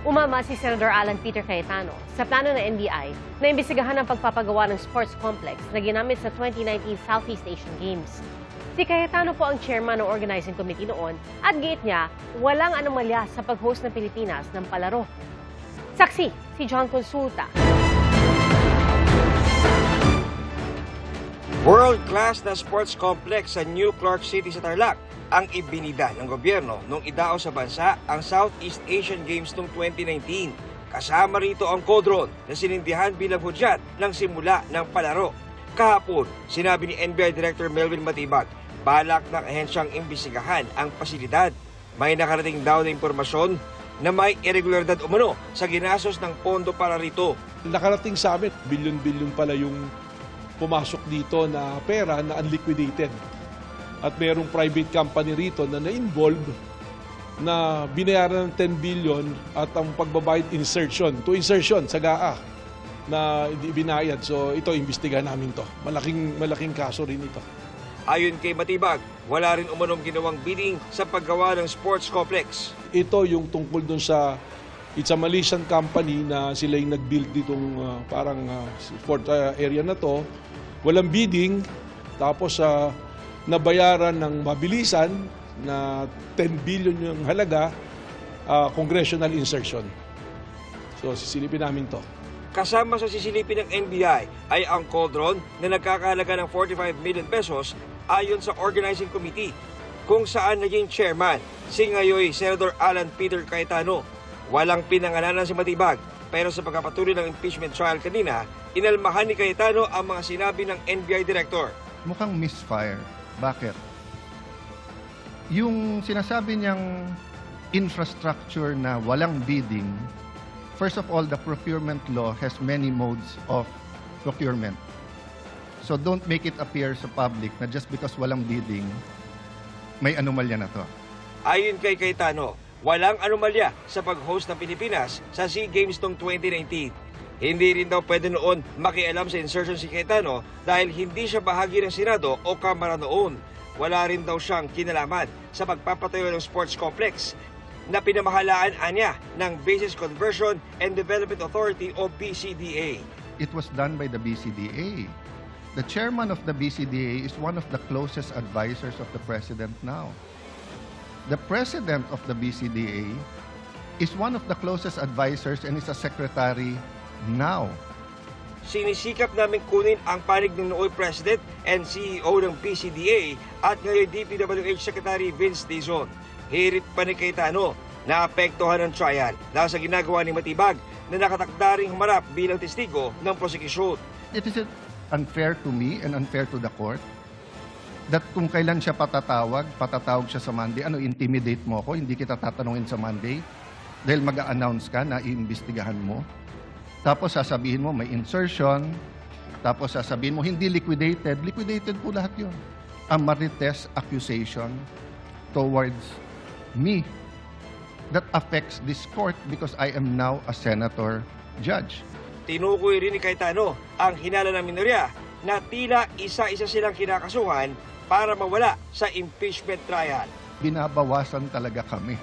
Umama si Senator Alan Peter Cayetano sa plano ng NBI na imbestigahan ang pagpapagawa ng sports complex na ginamit sa 2019 Southeast Asian Games. Si Cayetano po ang chairman ng organizing committee noon at giit niya walang anomalya sa pag-host ng Pilipinas ng palaro. Saksi si John Consulta. World-class na sports complex sa New Clark City sa Tarlac ang ibinida ng gobyerno nung idao sa bansa ang Southeast Asian Games noong 2019. Kasama rito ang Codron na sinindihan bilang hudyat ng simula ng palaro. Kahapon, sinabi ni NBI Director Melvin Matibag, balak ng ahensyang imbestigahan ang pasilidad. May nakarating daw na impormasyon na may irregularidad umano sa ginastos ng pondo para rito. Nakarating sa amin, bilyon-bilyon pala yung pumasok dito na pera na unliquidated. At mayroong private company rito na na-involve na binayaran ng 10 billion at ang pagbabayad insertion sa GAA na hindi binayad. So ito, imbestigahan namin to. Malaking kaso rin ito. Ayon kay Matibag, wala rin umanong ginawang bidding sa paggawa ng sports complex. Ito yung tungkol dun sa it's a Malaysian company na sila yung nag-build ditong sport area na to. Walang bidding, tapos nabayaran ng mabilisan na 10 billion yung halaga, congressional insertion. So sisilipin namin to. Kasama sa sisilipin ng NBI ay ang Codron na nagkakahalaga ng 45 million pesos ayon sa organizing committee kung saan naging chairman si ngayoy Senator Alan Peter Cayetano. Walang pinangalanan si Matibag pero sa pagpapatuloy ng impeachment trial kanina, inalmahan ni Cayetano ang mga sinabi ng NBI Director. Mukhang misfire. Bakit? Yung sinasabi niyang infrastructure na walang bidding, first of all, the procurement law has many modes of procurement. So don't make it appear sa public na just because walang bidding, may anomalya na to. Ayon kay Cayetano, walang anomalya sa pag-host ng Pilipinas sa SEA Games noong 2019. Hindi rin daw pwede noon makialam sa insertion si Cayetano dahil hindi siya bahagi ng Senado o Kamara noon. Wala rin daw siyang kinalaman sa pagpapatayo ng sports complex na pinamahalaan niya ng Bases Conversion and Development Authority o BCDA. It was done by the BCDA. The chairman of the BCDA is one of the closest advisors of the president now. The president of the BCDA is one of the closest advisors and is a secretary now. Sinisikap namin kunin ang panig ng nooy President and CEO ng BCDA at ngayon DPWH Secretary Vince Dizon. Hirit pa ni Cayetano na apektuhan ng trial dahil sa ginagawa ni Matibag na nakatakda ring humarap bilang testigo ng prosecution. It is unfair to me and unfair to the court that kung kailan siya patatawag siya sa Monday, intimidate mo ako, hindi kita tatanungin sa Monday dahil mag-a-announce ka na iimbestigahan mo. Tapos sasabihin mo may insertion, tapos sasabihin mo hindi liquidated po lahat yun. A marites accusation towards me that affects this court because I am now a senator judge. Tinukoy rin ni Cayetano ang hinala ng minorya na tila isa-isa silang kinakasuhan para mawala sa impeachment trial. Binabawasan talaga kami.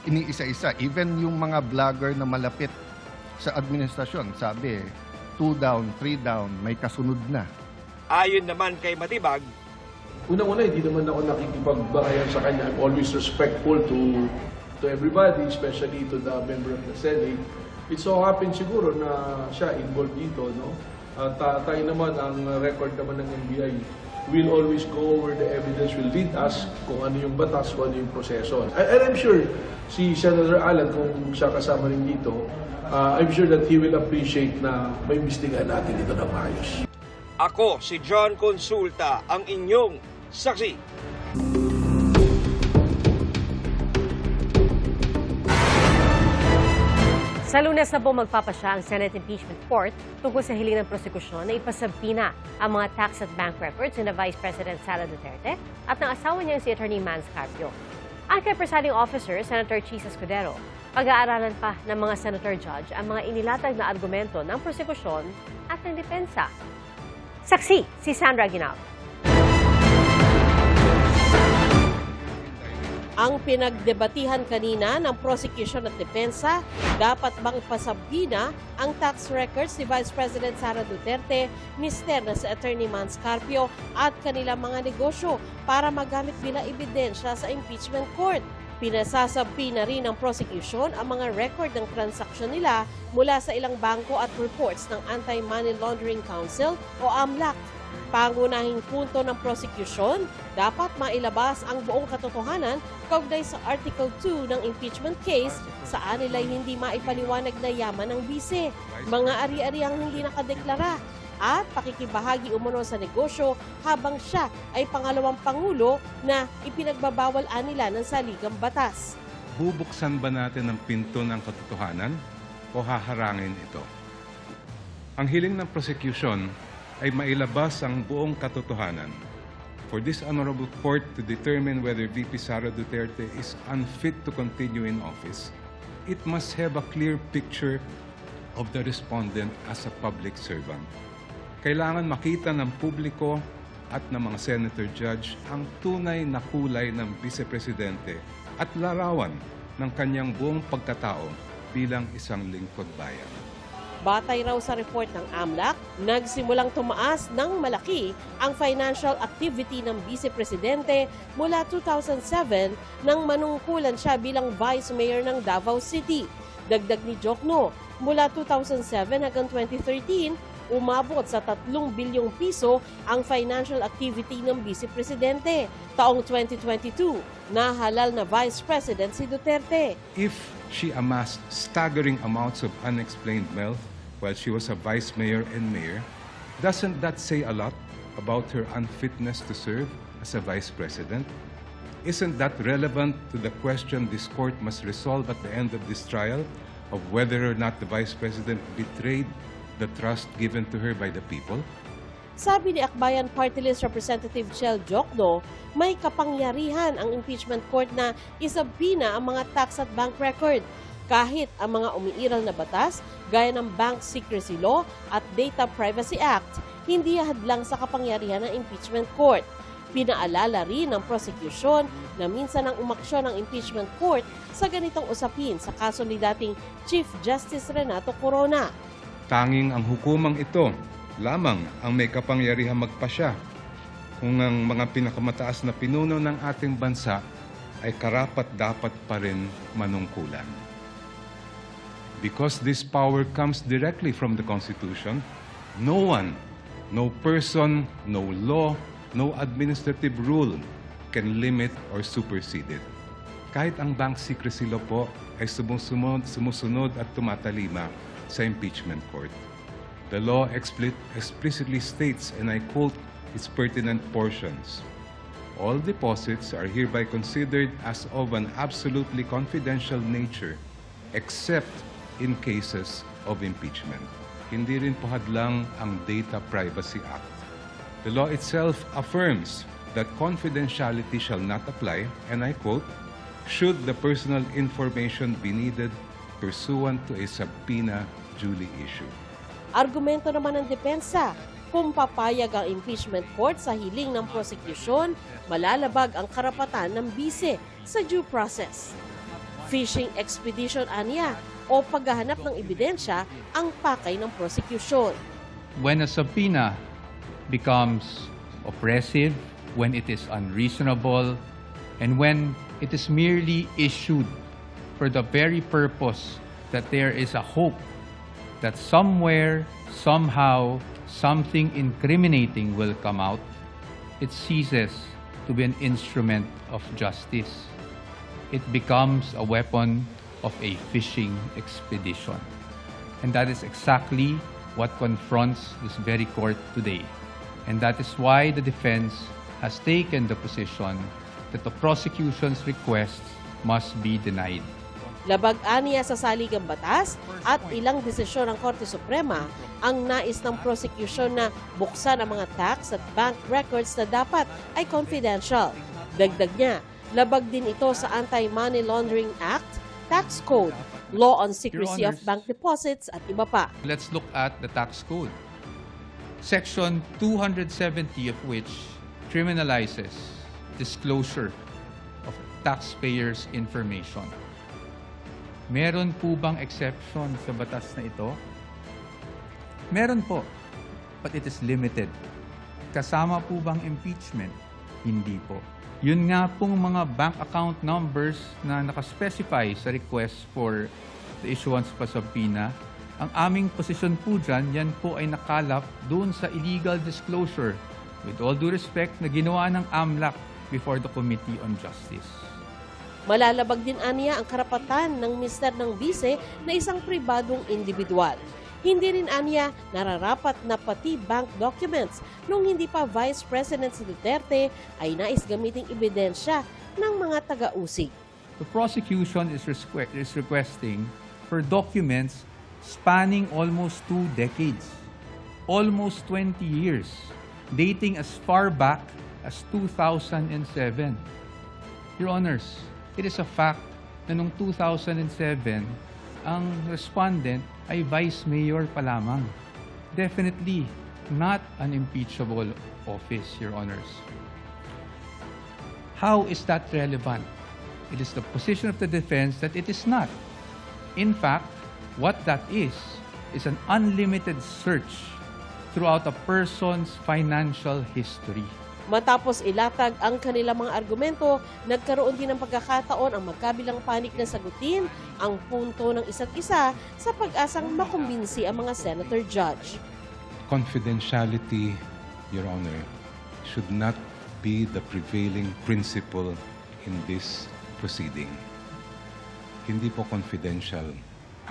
Iniisa-isa. Even yung mga vlogger na malapit sa administrasyon, sabi, 2 down, 3 down, may kasunod na. Ayon naman kay Matibag, unang-una, hindi naman ako nakikipagbakayan sa kanya. I'm always respectful to everybody, especially to the member of the Senate. It so happens siguro na siya involved dito, no? At tayo naman, ang record naman ng NBI, we'll always go over the evidence, will lead us kung ano yung batas, kung ano yung proseso. And I'm sure si Senator Alan, kung siya kasama rin dito, I'm sure that he will appreciate na may imbestigahan natin ito ng maayos. ako si John Consulta, ang inyong saksi. Sa Lunes na po magpapasya ang Senate Impeachment Court tungkol sa hiling ng prosekusyon na ipasabina ang mga tax at bank records ni Vice President Sara Duterte at ng asawa niyang si Attorney Mans Carpio. Ang kay Presiding Officer, Senator Chis Escudero, pag-aaralan pa ng mga Senator Judge ang mga inilatag na argumento ng prosekusyon at ng depensa. Saksi si Sandra Ginal. Ang pinagdebatihan kanina ng prosecution at depensa, dapat bang pasabina ang tax records ni Vice President Sara Duterte, mister na si Attorney Mans Carpio at kanilang mga negosyo para magamit bilang ebidensya sa impeachment court. Pinasasabi na rin ng prosecution ang mga record ng transaksyon nila mula sa ilang bangko at reports ng Anti-Money Laundering Council o AMLAC. Pangunahing punto ng prosecution, dapat mailabas ang buong katotohanan kaugnay sa Article 2 ng impeachment case saan nila'y hindi maipaliwanag na yaman ng bise, mga ari-ari ang hindi nakadeklara, at pakikibahagi umano sa negosyo habang siya ay pangalawang pangulo na ipinagbabawal nila ng saligang batas. Bubuksan ba natin ang pinto ng katotohanan o haharangin ito? Ang hiling ng prosecution ay mailabas ang buong katotohanan. For this honorable court to determine whether VP Sara Duterte is unfit to continue in office, it must have a clear picture of the respondent as a public servant. Kailangan makita ng publiko at ng mga senator judge ang tunay na kulay ng vice-presidente at larawan ng kanyang buong pagkatao bilang isang lingkod bayan. Batay raw sa report ng AMLAC, nagsimulang tumaas ng malaki ang financial activity ng vice-presidente mula 2007 nang manungkulan siya bilang vice mayor ng Davao City. Dagdag ni Jokno, mula 2007 hanggang 2013, umabot sa 3 bilyong piso ang financial activity ng vice-presidente. Taong 2022, nahalal na vice president si Duterte. If she amassed staggering amounts of unexplained wealth while she was a vice mayor and mayor, doesn't that say a lot about her unfitness to serve as a vice president? Isn't that relevant to the question this court must resolve at the end of this trial of whether or not the vice president betrayed the trust given to her by the people? Sabi ni Akbayan Party List Representative Chel Jokno, may kapangyarihan ang impeachment court na isabina ang mga tax at bank record. Kahit ang mga umiiral na batas, gaya ng Bank Secrecy Law at Data Privacy Act, hindi hadlang sa kapangyarihan ng impeachment court. Pinaalala rin ng prosecution na minsan ang umaksyon ng impeachment court sa ganitong usapin sa kaso ni dating Chief Justice Renato Corona. Tanging ang hukumang ito lamang ang may kapangyarihang magpasya kung ang mga pinakamataas na pinuno ng ating bansa ay karapat-dapat pa rin manungkulan. Because this power comes directly from the Constitution, no one, no person, no law, no administrative rule can limit or supersede it. Kahit ang Bank Secrecy Law po ay sumusunod at tumatalima sa impeachment court. The law explicitly states, and I quote its pertinent portions, "All deposits are hereby considered as of an absolutely confidential nature except in cases of impeachment." Hindi rin po hadlang ang Data Privacy Act. The law itself affirms that confidentiality shall not apply, and I quote, "should the personal information be needed pursuant to a subpoena duly issued." Argumento naman ng depensa, kung papayag ang impeachment court sa hiling ng prosecution, malalabag ang karapatan ng bise sa due process. Fishing expedition aniya o paghahanap ng ebidensya ang pakay ng prosecution. When a subpoena becomes oppressive, when it is unreasonable, and when it is merely issued for the very purpose that there is a hope that somewhere, somehow, something incriminating will come out, it ceases to be an instrument of justice. It becomes a weapon of a fishing expedition. And that is exactly what confronts this very court today. And that is why the defense has taken the position that the prosecution's requests must be denied. Labag aniya sa saligang batas at ilang desisyon ng Korte Suprema ang nais ng prosecution na buksan ang mga tax at bank records na dapat ay confidential. Dagdag niya, labag din ito sa Anti-Money Laundering Act, Tax Code, Law on Secrecy of Bank Deposits at iba pa. Let's look at the tax code. Section 270 of which criminalizes disclosure of taxpayers' information. Meron po bang exception sa batas na ito? Meron po, but it is limited. Kasama po bang impeachment? Hindi po. Yun nga pong mga bank account numbers na nakaspecify sa request for the issuance pa subpoena, ang aming posisyon po dyan, yan po ay nakalap doon sa illegal disclosure, with all due respect, na ginawa ng AMLAC before the Committee on Justice. Malalabag din aniya ang karapatan ng mister ng bise na isang pribadong individual. Hindi rin aniya nararapat na pati bank documents nung hindi pa Vice President si Duterte ay nais gamiting ebidensya ng mga taga-usig. The prosecution is requesting for documents spanning almost 2 decades, almost 20 years, dating as far back as 2007. Your Honors, it is a fact na noong 2007, ang respondent ay Vice Mayor pa lamang. Definitely not an impeachable office, Your Honors. How is that relevant? It is the position of the defense that it is not. In fact, what that is an unlimited search throughout a person's financial history. Matapos ilatag ang kanilang mga argumento, nagkaroon din ng pagkakataon ang magkabilang panig na sagutin ang punto ng isa't isa sa pag-asang makumbinsi ang mga senator judge. Confidentiality, Your Honor, should not be the prevailing principle in this proceeding. Hindi po confidential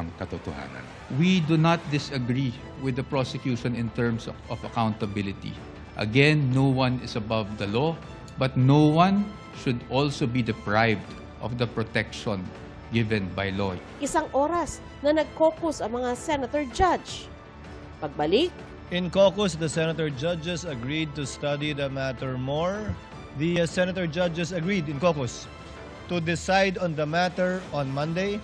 ang katotohanan. We do not disagree with the prosecution in terms of accountability. Again, no one is above the law, but no one should also be deprived of the protection given by law. Isang oras na nag-caucus ang mga senator judge. Pagbalik, In caucus, the senator judges agreed to study the matter more. The senator judges agreed in caucus to decide on the matter on Monday.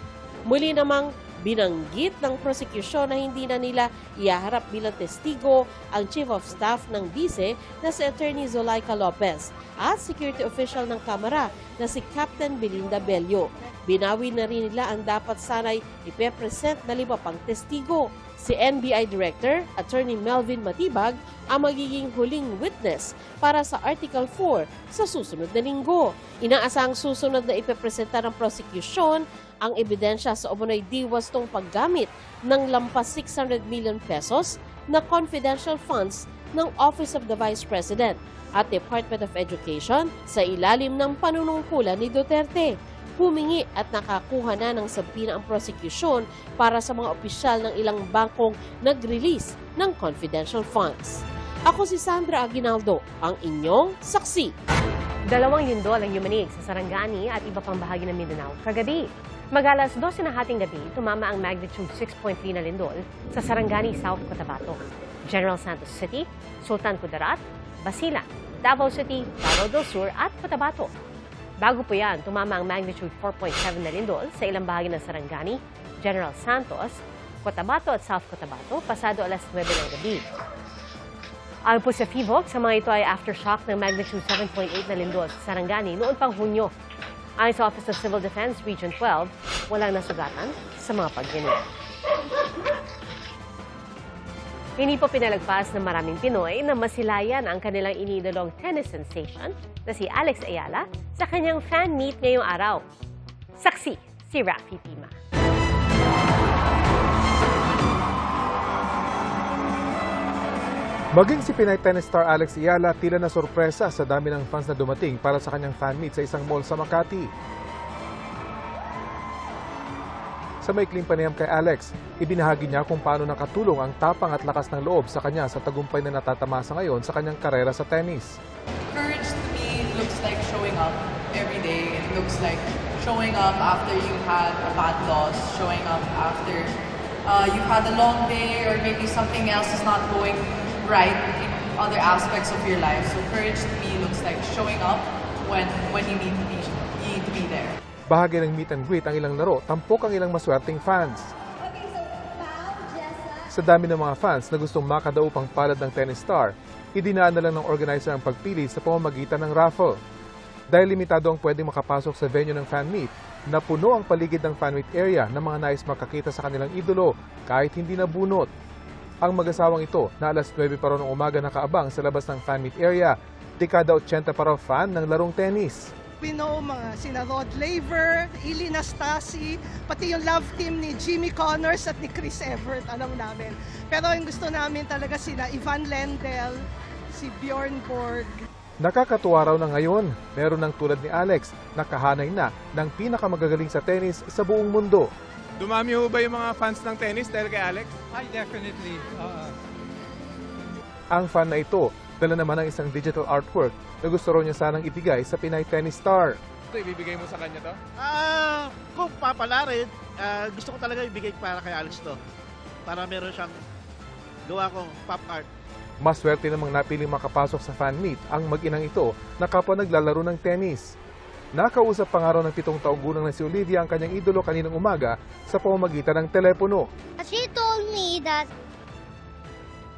muli namang binanggit ng prosecution na hindi na nila ihaharap bilang testigo ang Chief of Staff ng Vice na si Attorney Zulaika Lopez at security official ng Kamara na si Captain Belinda Bello. Binawi na rin nila ang dapat sanay ipepresent na 5 pang testigo. Si NBI Director, Attorney Melvin Matibag, ang magiging huling witness para sa Article 4 sa susunod na linggo. Inaasang susunod na ipepresenta ng prosecution ang ebidensya sa umunoy diwastong paggamit ng lampas 600 million pesos na confidential funds ng Office of the Vice President at Department of Education sa ilalim ng panunungkulan ni Duterte. Humingi at nakakuha na ng sabina ang prosecution para sa mga opisyal ng ilang bangkong nag-release ng confidential funds. Ako si Sandra Aguinaldo, ang inyong saksi. 2 lindol ang yumanig sa Sarangani at iba pang bahagi ng Mindanao kagabi. Mag-alas 12 na hating gabi, tumama ang magnitude 6.3 na lindol sa Sarangani, South Cotabato, General Santos City, Sultan Kudarat, Basilan, Davao City, Davao del Sur at Cotabato. Bago po yan, tumama ang magnitude 4.7 na lindol sa ilang bahagi ng Sarangani, General Santos, Cotabato at South Cotabato, pasado alas 9 ng gabi. Ayon po sa FIVOC, sa mga ito ay aftershock ng magnitude 7.8 na lindol sa Sarangani noon pang Hunyo. Ayon sa Office of Civil Defense Region 12, walang nasugatan sa mga pagyanig. Hindi po pinalagpas ng maraming Pinoy na masilayan ang kanilang iniidolong tennis sensation na si Alex Ayala sa kanyang fan meet ngayong araw. Saksi si Rafi Tima. Maging si Pinay tennis star Alex Ayala tila na sorpresa sa dami ng fans na dumating para sa kanyang fan meet sa isang mall sa Makati. Sa maikling panayam kay Alex, ibinahagi niya kung paano nakatulong ang tapang at lakas ng loob sa kanya sa tagumpay na natatamasa ngayon sa kanyang karera sa tennis. Courage to me looks like showing up every day. It looks like showing up after you've had a bad loss, showing up after you've had a long day or maybe something else is not going right in other aspects of your life. So courage to me looks like showing up when you need to be there. Bahagi ng meet and greet ang ilang laro, tampok ang ilang maswerteng fans. Sa dami ng mga fans na gustong makadaupang palad ng tennis star, idinaan na lang ng organizer ang pagpili sa pamamagitan ng raffle. Dahil limitado ang pwedeng makapasok sa venue ng fan meet, napuno ang paligid ng fan meet area ng mga nais makakita sa kanilang idolo kahit hindi nabunot. Ang mag-asawang ito na alas 9 pa raw ng umaga nakaabang sa labas ng fan meet area, dekada 80 pa raw fan ng larong tennis. We know mga sina Rod Laver, Ili Nastasi, pati yung love team ni Jimmy Connors at ni Chris Evert, alam namin. Pero yung gusto namin talaga sina Ivan Lendl, si Bjorn Borg. Nakakatuwa raw na ngayon, meron ng tulad ni Alex, nakahanay na ng pinakamagagaling sa tennis sa buong mundo. Dumami ho ba yung mga fans ng tennis dahil kay Alex? I definitely. Ang fan na ito, dala naman ng isang digital artwork na gusto raw niya sanang ibigay sa Pinay tennis star. Ito, ibibigay mo sa kanya to? Kung papalarin, gusto ko talaga ibigay para kay Alex to. Para meron siyang gawa kong pop art. Maswerte namang napiling makapasok sa fan meet ang mag-inang ito na kapwa naglalaro ng tennis. Nakausap pa nga raw ng 7 taong gulang na si Olivia ang kanyang idolo kaninang umaga sa pamamagitan ng telepono. She told me that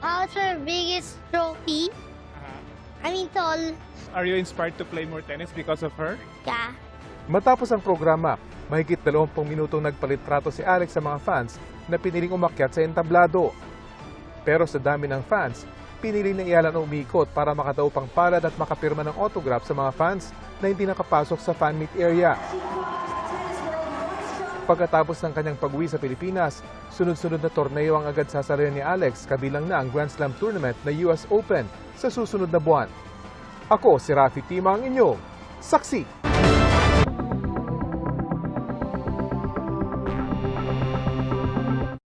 what's her biggest trophy? Tall. Are you inspired to play more tennis because of her? Yeah. Matapos ang programa, mahigit 20 minutong nagpalit-trato si Alex sa mga fans na piniling umakyat sa entablado. Pero sa dami ng fans, pinili na iyalan na umikot para makatao pang palad at makapirma ng autograph sa mga fans na hindi nakapasok sa fan meet area. Pagkatapos ng kanyang pag-uwi sa Pilipinas, sunod-sunod na torneo ang agad sasalayan ni Alex, kabilang na ang Grand Slam Tournament na US Open sa susunod na buwan. Ako si Rafi Tima, ang inyong saksi.